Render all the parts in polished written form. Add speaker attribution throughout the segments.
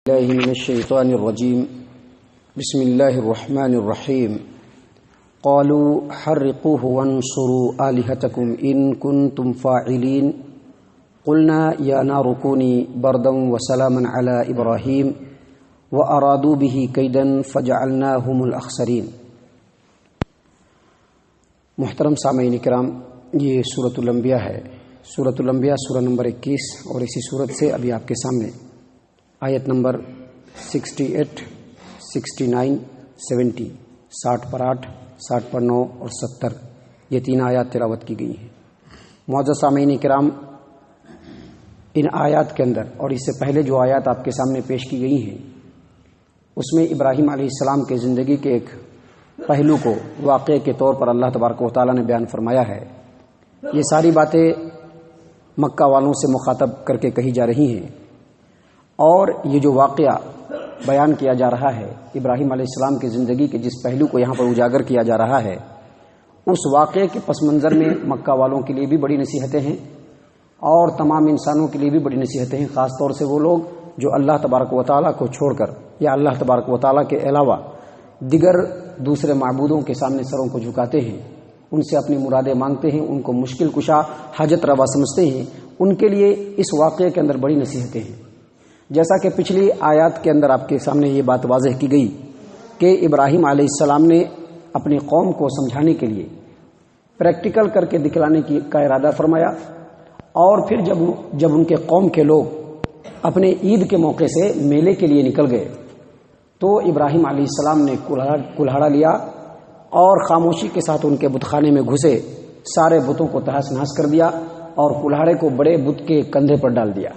Speaker 1: الله من الشيطان الرجيم بسم الله الرحمن الرحيم قالوا حرقوه وانصروا آلهتكم إن كنتم فاعلين قلنا يا نار كوني بردا وسلاما على إبراهيم وأرادوا به كيدا فجعلناهم الأخسرين۔ محترم سامعین کرام، یہ سورۃ الانبیاء ہے۔ سورۃ الانبیاء سورہ نمبر 21 اور اسی سورت سے ابھی آپ کے سامنے آیت نمبر 68، 69، 70، 60 پر 8، 60 پر 9 اور 70، یہ تین آیات تلاوت کی گئی ہیں۔ معزز سامعین کرام، ان آیات کے اندر اور اس سے پہلے جو آیات آپ کے سامنے پیش کی گئی ہیں، اس میں ابراہیم علیہ السلام کے زندگی کے ایک پہلو کو واقعے کے طور پر اللہ تبارک و تعالیٰ نے بیان فرمایا ہے۔ یہ ساری باتیں مکہ والوں سے مخاطب کر کے کہی جا رہی ہیں، اور یہ جو واقعہ بیان کیا جا رہا ہے ابراہیم علیہ السلام کی زندگی کے جس پہلو کو یہاں پر اجاگر کیا جا رہا ہے، اس واقعے کے پس منظر میں مکہ والوں کے لیے بھی بڑی نصیحتیں ہیں اور تمام انسانوں کے لیے بھی بڑی نصیحتیں ہیں، خاص طور سے وہ لوگ جو اللہ تبارک و تعالیٰ کو چھوڑ کر یا اللہ تبارک و تعالیٰ کے علاوہ دیگر دوسرے معبودوں کے سامنے سروں کو جھکاتے ہیں، ان سے اپنی مرادیں مانگتے ہیں، ان کو مشکل کشا حاجت روا سمجھتے ہیں۔ ان کے لیے اس واقعے کے اندر بڑی نصیحتیں ہیں۔ جیسا کہ پچھلی آیات کے اندر آپ کے سامنے یہ بات واضح کی گئی کہ ابراہیم علیہ السلام نے اپنی قوم کو سمجھانے کے لیے پریکٹیکل کر کے دکھلانے کا ارادہ فرمایا، اور پھر جب ان کے قوم کے لوگ اپنے عید کے موقع سے میلے کے لیے نکل گئے تو ابراہیم علیہ السلام نے کلہاڑا لیا اور خاموشی کے ساتھ ان کے بت خانے میں گھسے، سارے بتوں کو تہس نہس کر دیا اور کلہاڑے کو بڑے بت کے کندھے پر ڈال دیا۔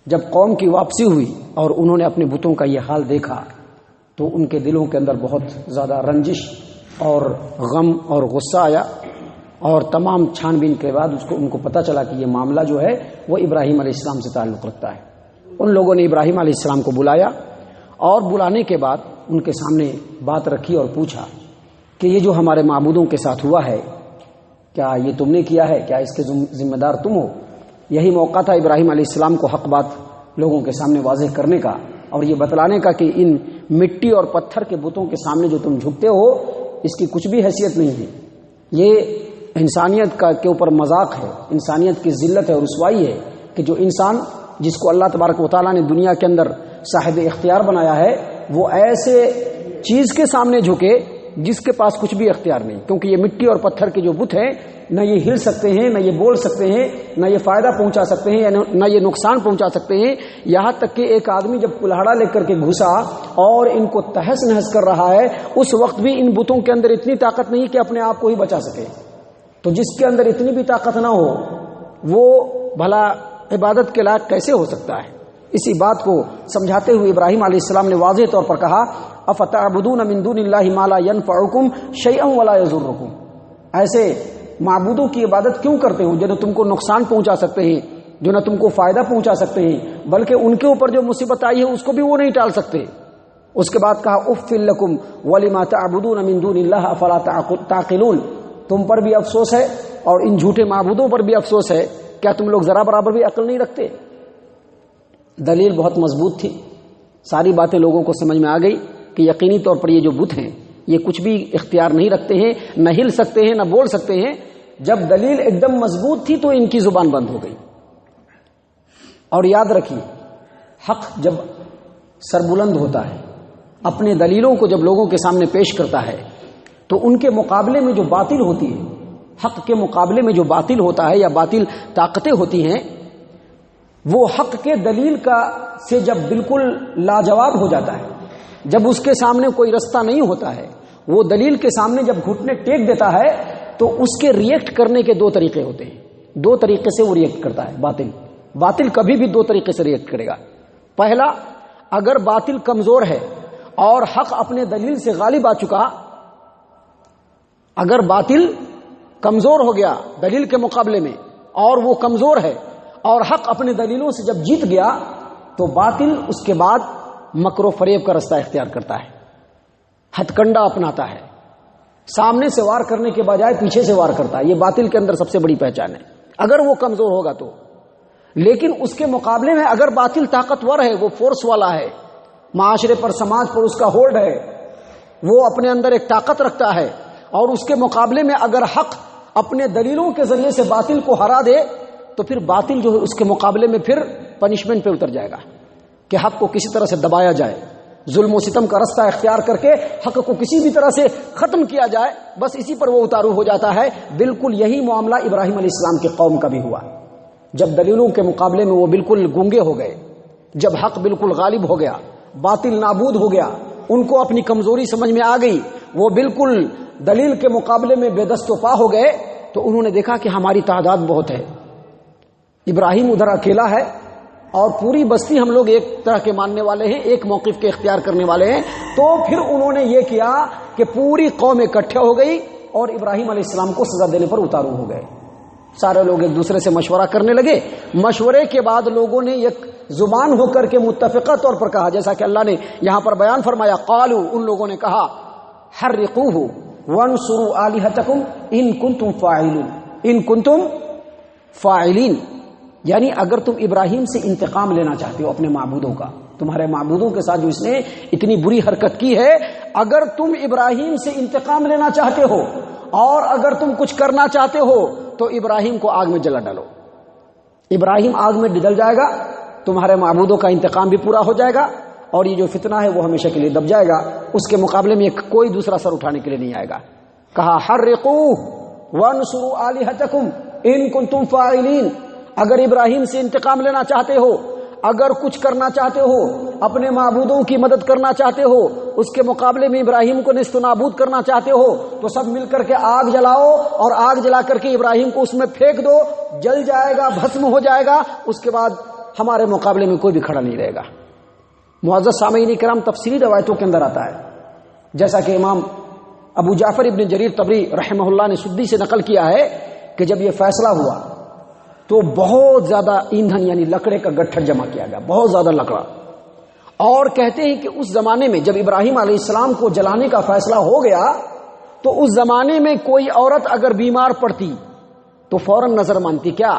Speaker 1: جب قوم کی واپسی ہوئی اور انہوں نے اپنے بتوں کا یہ حال دیکھا تو ان کے دلوں کے اندر بہت زیادہ رنجش اور غم اور غصہ آیا، اور تمام چھان بین کے بعد ان کو پتہ چلا کہ یہ معاملہ جو ہے وہ ابراہیم علیہ السلام سے تعلق رکھتا ہے۔ ان لوگوں نے ابراہیم علیہ السلام کو بلایا، اور بلانے کے بعد ان کے سامنے بات رکھی اور پوچھا کہ یہ جو ہمارے معبودوں کے ساتھ ہوا ہے، کیا یہ تم نے کیا ہے؟ کیا اس کے ذمہ دار تم ہو؟ یہی موقع تھا ابراہیم علیہ السلام کو حق بات لوگوں کے سامنے واضح کرنے کا اور یہ بتلانے کا کہ ان مٹی اور پتھر کے بتوں کے سامنے جو تم جھکتے ہو اس کی کچھ بھی حیثیت نہیں ہے، یہ انسانیت کے اوپر مذاق ہے، انسانیت کی ذلت ہے اور رسوائی ہے کہ جو انسان جس کو اللہ تبارک و تعالیٰ نے دنیا کے اندر صاحب اختیار بنایا ہے وہ ایسے چیز کے سامنے جھکے جس کے پاس کچھ بھی اختیار نہیں، کیونکہ یہ مٹی اور پتھر کے جو بت ہیں نہ یہ ہل سکتے ہیں، نہ یہ بول سکتے ہیں، نہ یہ فائدہ پہنچا سکتے ہیں، نہ یہ نقصان پہنچا سکتے ہیں۔ یہاں تک کہ ایک آدمی جب کلہاڑا لے کر کے گھسا اور ان کو تہس نہس کر رہا ہے، اس وقت بھی ان بتوں کے اندر اتنی طاقت نہیں کہ اپنے آپ کو ہی بچا سکے۔ تو جس کے اندر اتنی بھی طاقت نہ ہو وہ بھلا عبادت کے لائق کیسے ہو سکتا ہے؟ اسی بات کو سمجھاتے ہوئے ابراہیم علیہ السلام نے واضح طور پر کہا، افتعبدون من دون اللہ ما لا ينفعکم شیئا ولا یضرکم، ایسے معبودوں کی عبادت کیوں کرتے ہو جو نہ تم کو نقصان پہنچا سکتے ہیں، جو نہ تم کو فائدہ پہنچا سکتے ہیں، بلکہ ان کے اوپر جو مصیبت آئی ہے اس کو بھی وہ نہیں ٹال سکتے۔ اس کے بعد کہا اف لکم ولما تعبدون من دون اللہ افلا تعقلون، تم پر بھی افسوس ہے اور ان جھوٹے معبودوں پر بھی افسوس ہے، کیا تم لوگ ذرا برابر بھی عقل نہیں رکھتے؟ دلیل بہت مضبوط تھی، ساری باتیں لوگوں کو سمجھ میں آ گئی کہ یقینی طور پر یہ جو بت ہیں یہ کچھ بھی اختیار نہیں رکھتے ہیں، نہ ہل سکتے ہیں، نہ بول سکتے ہیں۔ جب دلیل ایک دم مضبوط تھی تو ان کی زبان بند ہو گئی۔ اور یاد رکھیے، حق جب سربلند ہوتا ہے، اپنے دلیلوں کو جب لوگوں کے سامنے پیش کرتا ہے تو ان کے مقابلے میں جو باطل ہوتی ہے، حق کے مقابلے میں جو باطل ہوتا ہے یا باطل طاقتیں ہوتی ہیں، وہ حق کے دلیل سے جب بالکل لاجواب ہو جاتا ہے، جب اس کے سامنے کوئی رستہ نہیں ہوتا ہے، وہ دلیل کے سامنے جب گھٹنے ٹیک دیتا ہے تو اس کے ریئیکٹ کرنے کے دو طریقے ہوتے ہیں، دو طریقے سے وہ ریئیکٹ کرتا ہے۔ باطل کبھی بھی دو طریقے سے ریئیکٹ کرے گا۔ پہلا، اگر باطل کمزور ہے اور حق اپنے دلیل سے غالب آ چکا، اگر باطل کمزور ہو گیا دلیل کے مقابلے میں اور وہ کمزور ہے اور حق اپنے دلیلوں سے جب جیت گیا تو باطل اس کے بعد مکر و فریب کا رستہ اختیار کرتا ہے، ہتھ کنڈا اپناتا ہے، سامنے سے وار کرنے کے بجائے پیچھے سے وار کرتا ہے۔ یہ باطل کے اندر سب سے بڑی پہچان ہے، اگر وہ کمزور ہوگا تو۔ لیکن اس کے مقابلے میں اگر باطل طاقتور ہے، وہ فورس والا ہے، معاشرے پر، سماج پر اس کا ہولڈ ہے، وہ اپنے اندر ایک طاقت رکھتا ہے، اور اس کے مقابلے میں اگر حق اپنے دلیلوں کے ذریعے سے باطل کو ہرا دے تو پھر باطل جو ہے اس کے مقابلے میں پھر پنشمنٹ پہ اتر جائے گا کہ حق کو کسی طرح سے دبایا جائے، ظلم و ستم کا رستہ اختیار کر کے حق کو کسی بھی طرح سے ختم کیا جائے، بس اسی پر وہ اتارو ہو جاتا ہے۔ بالکل یہی معاملہ ابراہیم علیہ السلام کی قوم کا بھی ہوا، جب دلیلوں کے مقابلے میں وہ بالکل گونگے ہو گئے، جب حق بالکل غالب ہو گیا، باطل نابود ہو گیا، ان کو اپنی کمزوری سمجھ میں آ گئی، وہ بالکل دلیل کے مقابلے میں بے دست و پا ہو گئے، تو انہوں نے دیکھا کہ ہماری تعداد بہت ہے، ابراہیم ادھر اکیلا ہے اور پوری بستی ہم لوگ ایک طرح کے ماننے والے ہیں، ایک موقف کے اختیار کرنے والے ہیں، تو پھر انہوں نے یہ کیا کہ پوری قوم اکٹھے ہو گئی اور ابراہیم علیہ السلام کو سزا دینے پر اتارو ہو گئے۔ سارے لوگ ایک دوسرے سے مشورہ کرنے لگے، مشورے کے بعد لوگوں نے ایک زبان ہو کر کے متفقہ طور پر کہا، جیسا کہ اللہ نے یہاں پر بیان فرمایا، قالوا، ان لوگوں نے کہا، حرقوہ وانصروا آلہتکم ان کنتم فاعلین، ان کنتم فاعلین، یعنی اگر تم ابراہیم سے انتقام لینا چاہتے ہو اپنے معبودوں کا، تمہارے معبودوں کے ساتھ جو اس نے اتنی بری حرکت کی ہے، اگر تم ابراہیم سے انتقام لینا چاہتے ہو اور اگر تم کچھ کرنا چاہتے ہو تو ابراہیم کو آگ میں جلا ڈالو، ابراہیم آگ میں ڈل جائے گا، تمہارے معبودوں کا انتقام بھی پورا ہو جائے گا اور یہ جو فتنہ ہے وہ ہمیشہ کے لیے دب جائے گا، اس کے مقابلے میں کوئی دوسرا سر اٹھانے کے لیے نہیں آئے گا۔ کہا حرقوہ وانصروا آلہتکم ان کنتم فاعلین، اگر ابراہیم سے انتقام لینا چاہتے ہو، اگر کچھ کرنا چاہتے ہو، اپنے معبودوں کی مدد کرنا چاہتے ہو، اس کے مقابلے میں ابراہیم کو نیست و نابود کرنا چاہتے ہو، تو سب مل کر کے آگ جلاؤ اور آگ جلا کر کے ابراہیم کو اس میں پھینک دو، جل جائے گا، بھسم ہو جائے گا، اس کے بعد ہمارے مقابلے میں کوئی بھی کھڑا نہیں رہے گا۔ معزز سامعین کرام، تفسیری روایتوں کے اندر آتا ہے، جیسا کہ امام ابو جعفر ابن جریر طبری رحمہ اللہ نے سدی سے نقل کیا ہے کہ جب یہ فیصلہ ہوا تو بہت زیادہ ایندھن یعنی لکڑے کا گٹھڑ جمع کیا گیا، بہت زیادہ لکڑا، اور کہتے ہیں کہ اس زمانے میں جب ابراہیم علیہ السلام کو جلانے کا فیصلہ ہو گیا تو اس زمانے میں کوئی عورت اگر بیمار پڑتی تو فوراً نظر مانتی، کیا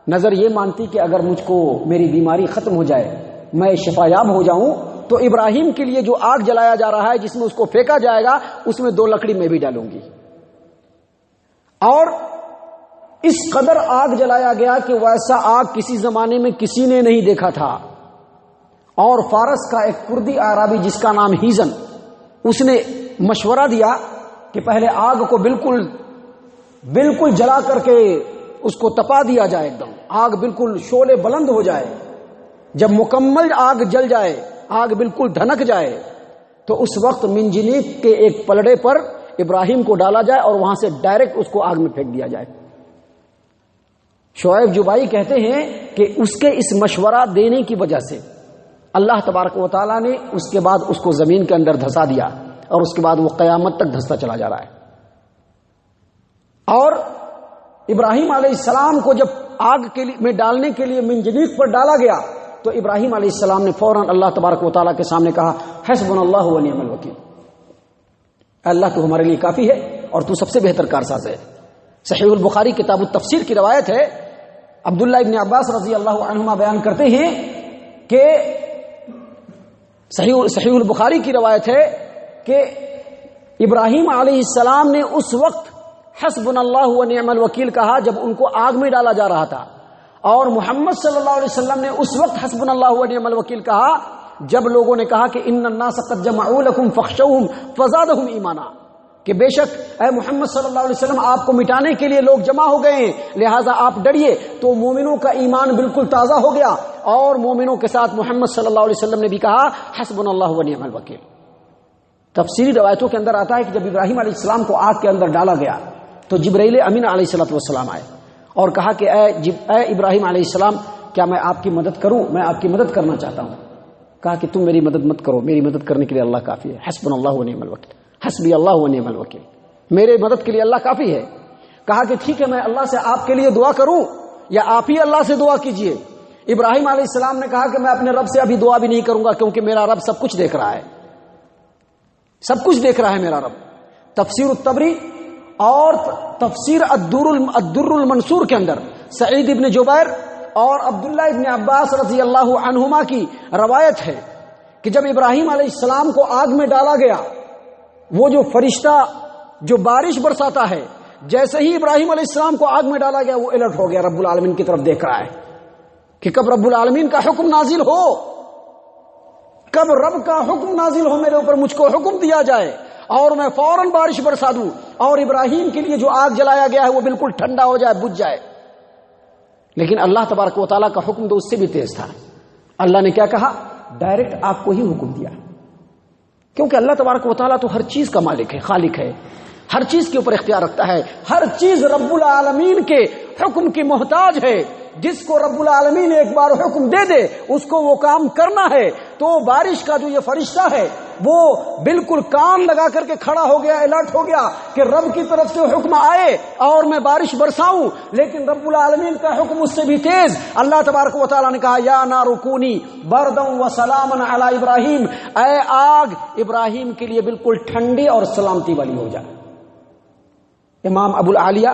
Speaker 1: نظر یہ مانتی کہ اگر مجھ کو میری بیماری ختم ہو جائے، میں شفا یاب ہو جاؤں، تو ابراہیم کے لیے جو آگ جلایا جا رہا ہے جس میں اس کو پھینکا جائے گا اس میں 2 لکڑی میں بھی ڈالوں گی، اور اس قدر آگ جلایا گیا کہ ویسا آگ کسی زمانے میں کسی نے نہیں دیکھا تھا۔ اور فارس کا ایک کردی عربی جس کا نام ہیزن، اس نے مشورہ دیا کہ پہلے آگ کو بالکل جلا کر کے اس کو تپا دیا جائے، ایک دم آگ بالکل شعلے بلند ہو جائے، جب مکمل آگ جل جائے، آگ بالکل دھنک جائے، تو اس وقت منجنیق کے ایک پلڑے پر ابراہیم کو ڈالا جائے اور وہاں سے ڈائریکٹ اس کو آگ میں پھینک دیا جائے۔ شعیب جبائی کہتے ہیں کہ اس کے اس مشورہ دینے کی وجہ سے اللہ تبارک و تعالیٰ نے اس کے بعد اس کو زمین کے اندر دھسا دیا، اور اس کے بعد وہ قیامت تک دھستا چلا جا رہا ہے۔ اور ابراہیم علیہ السلام کو جب آگ میں ڈالنے کے لیے منجنیق پر ڈالا گیا تو ابراہیم علیہ السلام نے فوراً اللہ تبارک و تعالیٰ کے سامنے کہا، حسبنا اللہ و نعم الوکیل، اللہ تو ہمارے لیے کافی ہے اور تو سب سے بہتر کارساز ہے۔ صحیح البخاری کتاب التفسیر کی روایت ہے، عبداللہ ابن عباس رضی اللہ عنہما بیان کرتے ہیں کہ صحیح البخاری کی روایت ہے کہ ابراہیم علیہ السلام نے اس وقت حسبنا اللہ و نعم الوکیل کہا جب ان کو آگ میں ڈالا جا رہا تھا، اور محمد صلی اللہ علیہ وسلم نے اس وقت حسبنا اللہ و نعم الوکیل کہا جب لوگوں نے کہا کہ ان الناس قد جمعوا لكم فاخشوهم فزادهم ایمانا، کہ بے شک اے محمد صلی اللہ علیہ وسلم آپ کو مٹانے کے لیے لوگ جمع ہو گئے ہیں، لہٰذا آپ ڈریے، تو مومنوں کا ایمان بالکل تازہ ہو گیا، اور مومنوں کے ساتھ محمد صلی اللہ علیہ وسلم نے بھی کہا حسبنا اللہ و نعم الوکیل۔ تفسیری روایتوں کے اندر آتا ہے کہ جب ابراہیم علیہ السلام کو آگ کے اندر ڈالا گیا تو جبرائیل امین علیہ السلام آئے اور کہا کہ اے ابراہیم علیہ السلام، کیا میں آپ کی مدد کروں؟ میں آپ کی مدد کرنا چاہتا ہوں۔ کہا کہ تم میری مدد مت کرو، میری مدد کرنے کے لیے اللہ کافی ہے، حسبنا اللہ و نعم الوکیل، حسبی اللہ و نعم الوکیل، میرے مدد کے لیے اللہ کافی ہے۔ کہا کہ ٹھیک ہے، میں اللہ سے آپ کے لیے دعا کروں یا آپ ہی اللہ سے دعا کیجئے؟ ابراہیم علیہ السلام نے کہا کہ میں اپنے رب سے ابھی دعا بھی نہیں کروں گا، کیونکہ میرا رب سب کچھ دیکھ رہا ہے، سب کچھ دیکھ رہا ہے میرا رب۔ تفسیر الطبری اور تفسیر الدر المنصور کے اندر سعید ابن جبیر اور عبداللہ ابن عباس رضی اللہ عنہما کی روایت ہے کہ جب ابراہیم علیہ السلام کو آگ میں ڈالا گیا، وہ جو فرشتہ جو بارش برساتا ہے، جیسے ہی ابراہیم علیہ السلام کو آگ میں ڈالا گیا وہ الرٹ ہو گیا، رب العالمین کی طرف دیکھ رہا ہے کہ کب رب العالمین کا حکم نازل ہو، کب رب کا حکم نازل ہو میرے اوپر، مجھ کو حکم دیا جائے اور میں فوراً بارش برسا دوں اور ابراہیم کے لیے جو آگ جلایا گیا ہے وہ بالکل ٹھنڈا ہو جائے، بجھ جائے۔ لیکن اللہ تبارک و تعالیٰ کا حکم تو اس سے بھی تیز تھا۔ اللہ نے کیا کہا؟ ڈائریکٹ آگ کو ہی حکم دیا، کیونکہ اللہ تبارک و تعالیٰ تو ہر چیز کا مالک ہے، خالق ہے، ہر چیز کے اوپر اختیار رکھتا ہے، ہر چیز رب العالمین کے حکم کی محتاج ہے۔ جس کو رب العالمین ایک بار حکم دے دے اس کو وہ کام کرنا ہے۔ تو بارش کا جو یہ فرشتہ ہے وہ بالکل کان لگا کر کے کھڑا ہو گیا، الرٹ ہو گیا کہ رب کی طرف سے حکم آئے اور میں بارش برساؤں، لیکن رب العالمین کا حکم اس سے بھی تیز۔ اللہ تبارک و تعالیٰ نے کہا یا نار کونی بردا و سلاما علی ابراہیم، اے آگ ابراہیم کے لیے بالکل ٹھنڈی اور سلامتی والی ہو جائے۔ امام ابو العالیہ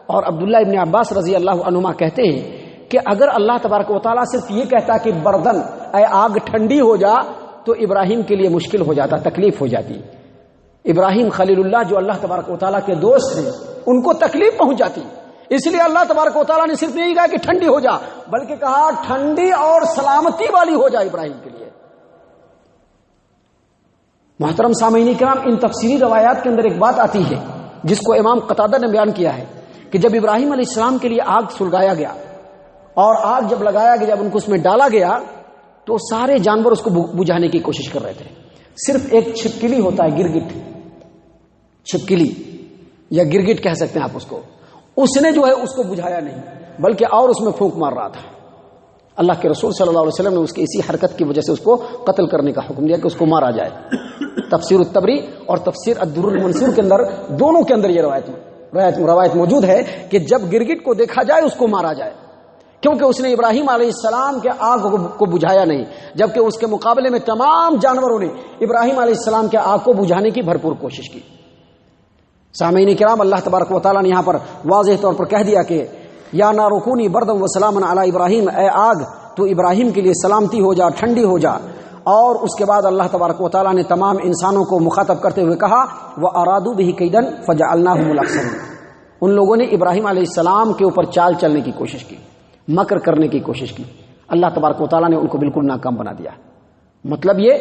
Speaker 1: اور عبداللہ ابن عباس رضی اللہ عنہما کہتے ہیں کہ اگر اللہ تبارک و تعالیٰ صرف یہ کہتا کہ بردن اے آگ ٹھنڈی ہو جا تو ابراہیم کے لیے مشکل ہو جاتا، تکلیف ہو جاتی۔ ابراہیم خلیل اللہ جو اللہ تبارک و تعالیٰ کے دوست ہیں ان کو تکلیف پہنچ جاتی، اس لیے اللہ تبارک و تعالیٰ نے صرف یہی کہا کہ ٹھنڈی ہو جا، بلکہ کہا ٹھنڈی اور سلامتی والی ہو جائے ابراہیم کے لیے۔ محترم سامعین کرام، ان تفسیری روایات کے اندر ایک بات آتی ہے جس کو امام قتادہ نے بیان کیا ہے کہ جب ابراہیم علیہ السلام کے لیے آگ سلگایا گیا اور آگ جب لگایا گیا، جب ان کو اس میں ڈالا گیا تو سارے جانور اس کو بجھانے کی کوشش کر رہے تھے۔ صرف ایک چھپکلی ہوتا ہے، گرگٹ، چھپکلی یا گرگٹ کہہ سکتے ہیں آپ اس کو، اس نے جو ہے اس کو بجھایا نہیں بلکہ اور اس میں پھونک مار رہا تھا۔ اللہ کے رسول صلی اللہ علیہ وسلم نے اس کی اسی حرکت کی وجہ سے اس کو قتل کرنے کا حکم دیا کہ اس کو مارا جائے۔ تفسیر الطبری اور تفسیر الدر المنصور کے اندر دونوں کے اندر یہ روایت موجود ہے کہ جب گرگٹ کو دیکھا جائے اس کو مارا جائے، کیونکہ اس نے ابراہیم علیہ السلام کے آگ کو بجھایا نہیں، جبکہ اس کے مقابلے میں تمام جانوروں نے ابراہیم علیہ السلام کے آگ کو بجھانے کی بھرپور کوشش کی۔ سامعین کرام، اللہ تبارک و تعالیٰ نے یہاں پر واضح طور پر کہہ دیا کہ یا نار کونی بردا و سلاما علی ابراہیم، اے آگ تو ابراہیم کے لیے سلامتی ہو جا، ٹھنڈی ہو جا۔ اور اس کے بعد اللہ تبارک و تعالیٰ نے تمام انسانوں کو مخاطب کرتے ہوئے کہا وَأَرَادُوا بِهِ كَيْدًا فَجَعَلْنَاهُمُ الْأَخْسَرِينَ، ان لوگوں نے ابراہیم علیہ السلام کے اوپر چال چلنے کی کوشش کی، مکر کرنے کی کوشش کی، اللہ تبارک و تعالیٰ نے ان کو بالکل ناکام بنا دیا۔ مطلب یہ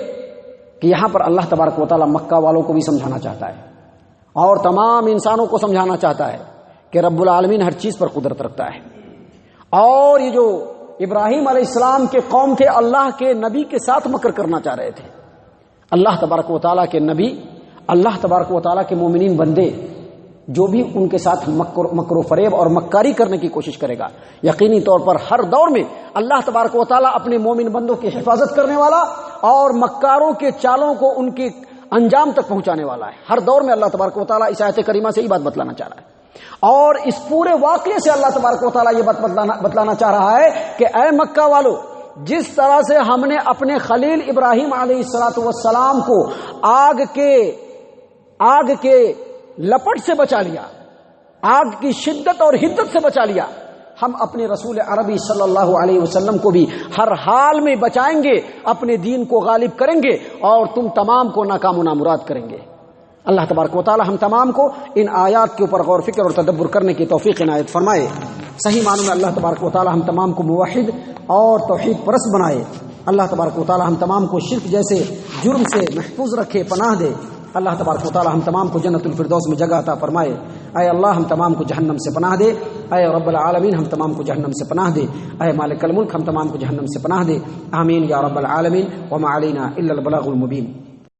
Speaker 1: کہ یہاں پر اللہ تبارک و تعالیٰ مکہ والوں کو بھی سمجھانا چاہتا ہے اور تمام انسانوں کو سمجھانا چاہتا ہے کہ رب العالمین ہر چیز پر قدرت رکھتا ہے۔ اور یہ جو ابراہیم علیہ السلام کے قوم تھے اللہ کے نبی کے ساتھ مکر کرنا چاہ رہے تھے۔ اللہ تبارک و تعالیٰ کے نبی، اللہ تبارک و تعالیٰ کے مومنین بندے جو بھی ان کے ساتھ مکر و فریب اور مکاری کرنے کی کوشش کرے گا، یقینی طور پر ہر دور میں اللہ تبارک و تعالیٰ اپنے مومن بندوں کی حفاظت کرنے والا اور مکاروں کے چالوں کو ان کے انجام تک پہنچانے والا ہے۔ ہر دور میں اللہ تبارک و تعالیٰ اس آیت کریمہ سے ہی بات بتلانا چاہ رہا ہے، اور اس پورے واقعے سے اللہ تبارک و تعالیٰ یہ بات بتلانا چاہ رہا ہے کہ اے مکہ والو، جس طرح سے ہم نے اپنے خلیل ابراہیم علیہ السلام کو آگ کے لپٹ سے بچا لیا، آگ کی شدت اور حدت سے بچا لیا، ہم اپنے رسول عربی صلی اللہ علیہ وسلم کو بھی ہر حال میں بچائیں گے، اپنے دین کو غالب کریں گے اور تم تمام کو ناکام و نامراد کریں گے۔ اللہ تبارک و تعالی ہم تمام کو ان آیات کے اوپر غور فکر اور تدبر کرنے کی توفیق عنایت فرمائے۔ صحیح معنوں میں اللہ تبارک و تعالی ہم تمام کو موحد اور توحید پرست بنائے۔ اللہ تبارک و تعالی ہم تمام کو شرک جیسے جرم سے محفوظ رکھے، پناہ دے۔ اللہ تبارک و تعالی ہم تمام کو جنت الفردوس میں جگہ عطا فرمائے۔ اے اللہ ہم تمام کو جہنم سے پناہ دے۔ اے رب العالمین ہم تمام کو جہنم سے پناہ دے۔ اے مالک الملک ہم تمام کو جہنم سے پناہ دے۔ آمین یا رب العالمین۔ وما علینا الا البلاغ المبین۔